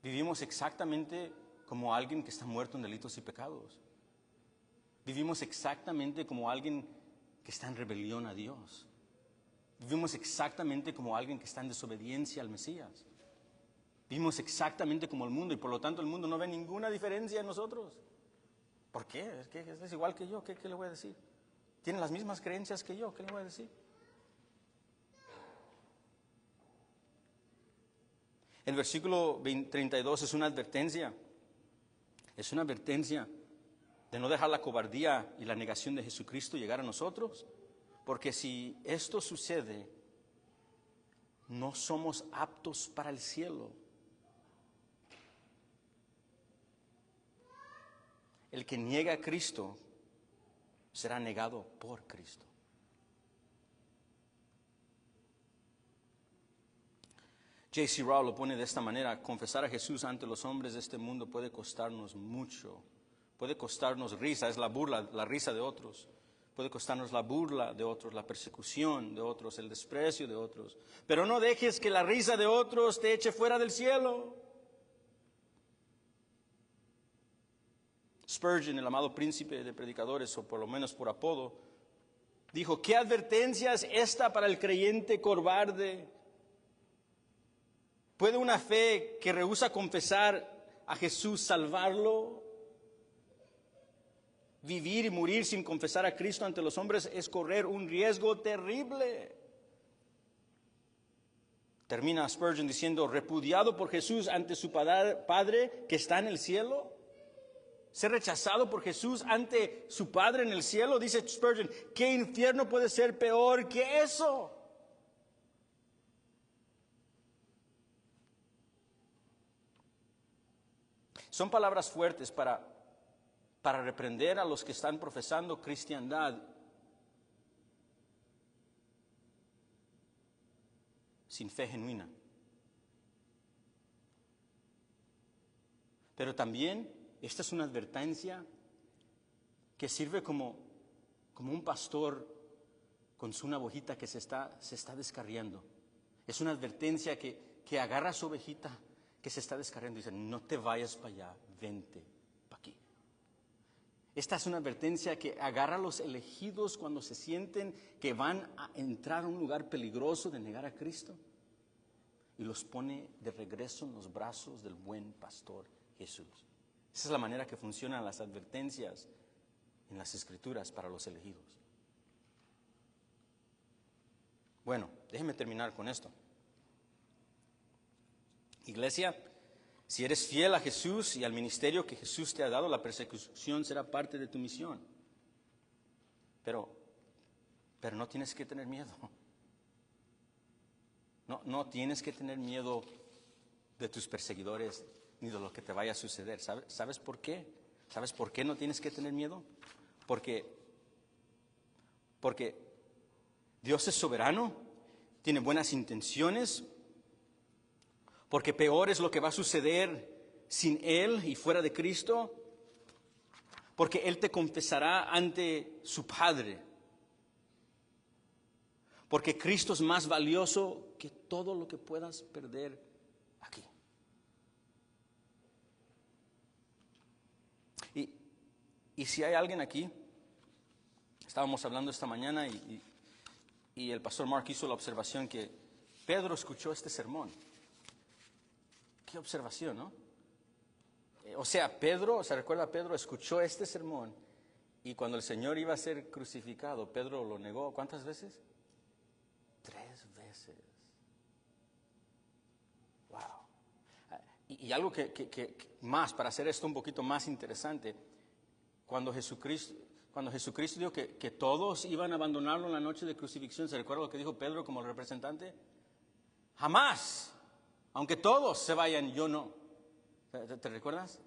vivimos exactamente como alguien que está muerto en delitos y pecados. Vivimos exactamente como alguien que está en rebelión a Dios. Vivimos exactamente como alguien que está en desobediencia al Mesías. Vivimos exactamente como el mundo y por lo tanto el mundo no ve ninguna diferencia en nosotros. ¿Por qué? Es igual que yo. ¿Qué le voy a decir? Tiene las mismas creencias que yo. ¿Qué le voy a decir? El versículo 32 es una advertencia. Es una advertencia de no dejar la cobardía y la negación de Jesucristo llegar a nosotros. Porque si esto sucede, no somos aptos para el cielo. El que niega a Cristo será negado por Cristo. J.C. Rowell lo pone de esta manera: confesar a Jesús ante los hombres de este mundo puede costarnos mucho. Puede costarnos risa, es la burla, la risa de otros. Puede costarnos la burla de otros, la persecución de otros, el desprecio de otros. Pero no dejes que la risa de otros te eche fuera del cielo. Spurgeon, el amado príncipe de predicadores, o por lo menos por apodo, dijo: ¿qué advertencia es esta para el creyente cobarde? ¿Puede una fe que rehúsa confesar a Jesús salvarlo? Vivir y morir sin confesar a Cristo ante los hombres es correr un riesgo terrible. Termina Spurgeon diciendo: repudiado por Jesús ante su Padre que está en el cielo. Ser rechazado por Jesús ante su Padre en el cielo, dice Spurgeon, ¿qué infierno puede ser peor que eso? Son palabras fuertes para reprender a los que están profesando cristiandad sin fe genuina. Pero también esta es una advertencia que sirve como un pastor con su ovejita que se está descarriando. Es una advertencia que agarra a su ovejita que se está descarriando y dice: no te vayas para allá, vente para aquí. Esta es una advertencia que agarra a los elegidos cuando se sienten que van a entrar a un lugar peligroso de negar a Cristo, y los pone de regreso en los brazos del buen pastor Jesús. Esa es la manera que funcionan las advertencias en las Escrituras para los elegidos. Bueno, déjenme terminar con esto. Iglesia, si eres fiel a Jesús y al ministerio que Jesús te ha dado, la persecución será parte de tu misión. Pero no tienes que tener miedo. No tienes que tener miedo de tus perseguidores ni de lo que te vaya a suceder. ¿Sabes por qué? ¿Sabes por qué no tienes que tener miedo? Porque Dios es soberano, tiene buenas intenciones. Porque peor es lo que va a suceder sin Él y fuera de Cristo. Porque Él te confesará ante su Padre. Porque Cristo es más valioso que todo lo que puedas perder aquí. Y si hay alguien aquí, estábamos hablando esta mañana y el pastor Mark hizo la observación que Pedro escuchó este sermón. Qué observación, ¿no? O sea, Pedro, ¿se recuerda? Pedro escuchó este sermón y cuando el Señor iba a ser crucificado, Pedro lo negó. ¿Cuántas veces? 3 veces. Wow. Y algo que más, para hacer esto un poquito más interesante, cuando Jesucristo dijo que todos iban a abandonarlo en la noche de crucifixión, ¿se recuerda lo que dijo Pedro como el representante? Jamás. Aunque todos se vayan, yo no. ¿Te recuerdas?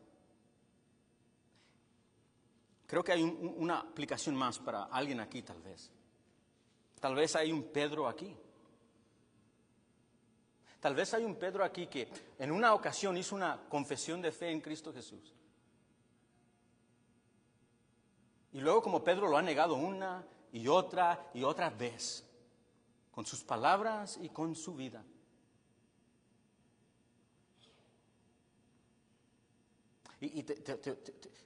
Creo que hay una aplicación más para alguien aquí, tal vez. Tal vez hay un Pedro aquí. Tal vez hay un Pedro aquí que en una ocasión hizo una confesión de fe en Cristo Jesús. Y luego, como Pedro lo ha negado una y otra vez, con sus palabras y con su vida. Y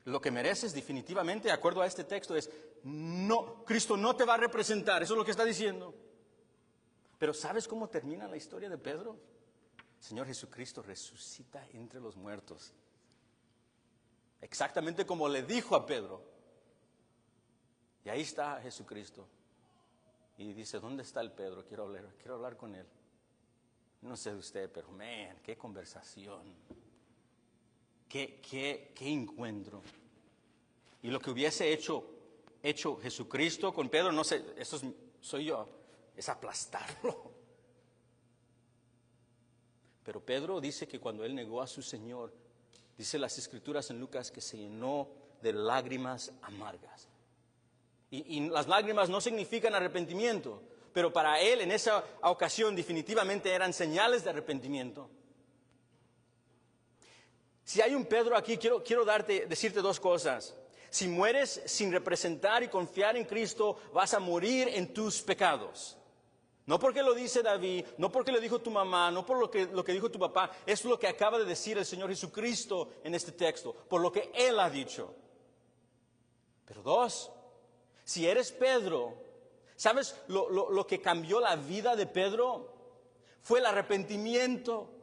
lo que mereces definitivamente, de acuerdo a este texto, es: no, Cristo no te va a representar. Eso es lo que está diciendo. Pero ¿sabes cómo termina la historia de Pedro? Señor Jesucristo resucita entre los muertos. Exactamente como le dijo a Pedro. Y ahí está Jesucristo. Y dice: ¿dónde está el Pedro? Quiero hablar con él. No sé de usted, pero qué conversación. Qué encuentro. Y lo que hubiese hecho Jesucristo con Pedro, no sé, soy yo, es aplastarlo. Pero Pedro dice que cuando él negó a su Señor, dice las Escrituras en Lucas que se llenó de lágrimas amargas. Y las lágrimas no significan arrepentimiento. pero para él en esa ocasión definitivamente eran señales de arrepentimiento. Si hay un Pedro aquí, quiero decirte dos cosas. Si mueres sin representar y confiar en Cristo, vas a morir en tus pecados. No porque lo dice David, no porque lo dijo tu mamá, no por lo que dijo tu papá. Es lo que acaba de decir el Señor Jesucristo en este texto, por lo que Él ha dicho. Pero dos, si eres Pedro, ¿sabes lo que cambió la vida de Pedro? Fue el arrepentimiento.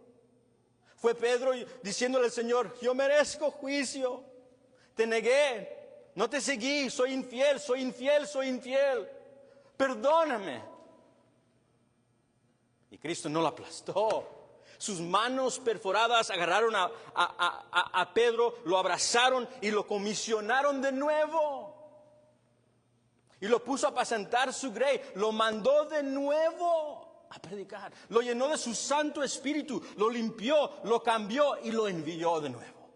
Fue Pedro diciéndole al Señor, yo merezco juicio, te negué, no te seguí, soy infiel, perdóname. Y Cristo no lo aplastó. Sus manos perforadas agarraron a Pedro, lo abrazaron y lo comisionaron de nuevo. Y lo puso a apacentar su grey, lo mandó de nuevo a predicar. Lo llenó de su Santo Espíritu, lo limpió, lo cambió y lo envió de nuevo.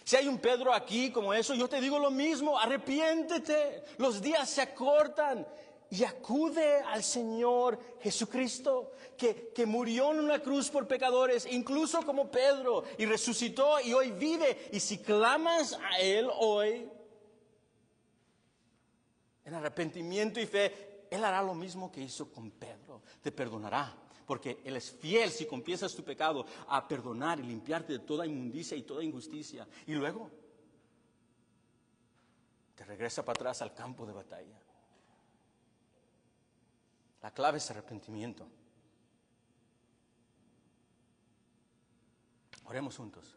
Si hay un Pedro aquí como eso, yo te digo lo mismo, arrepiéntete. Los días se acortan y acude al Señor Jesucristo, que murió en una cruz por pecadores, incluso como Pedro, y resucitó y hoy vive. Y si clamas a Él hoy, en arrepentimiento y fe, Él hará lo mismo que hizo con Pedro, te perdonará, porque Él es fiel si confiesas tu pecado a perdonar y limpiarte de toda inmundicia y toda injusticia. Y luego te regresa para atrás al campo de batalla. La clave es arrepentimiento. Oremos juntos.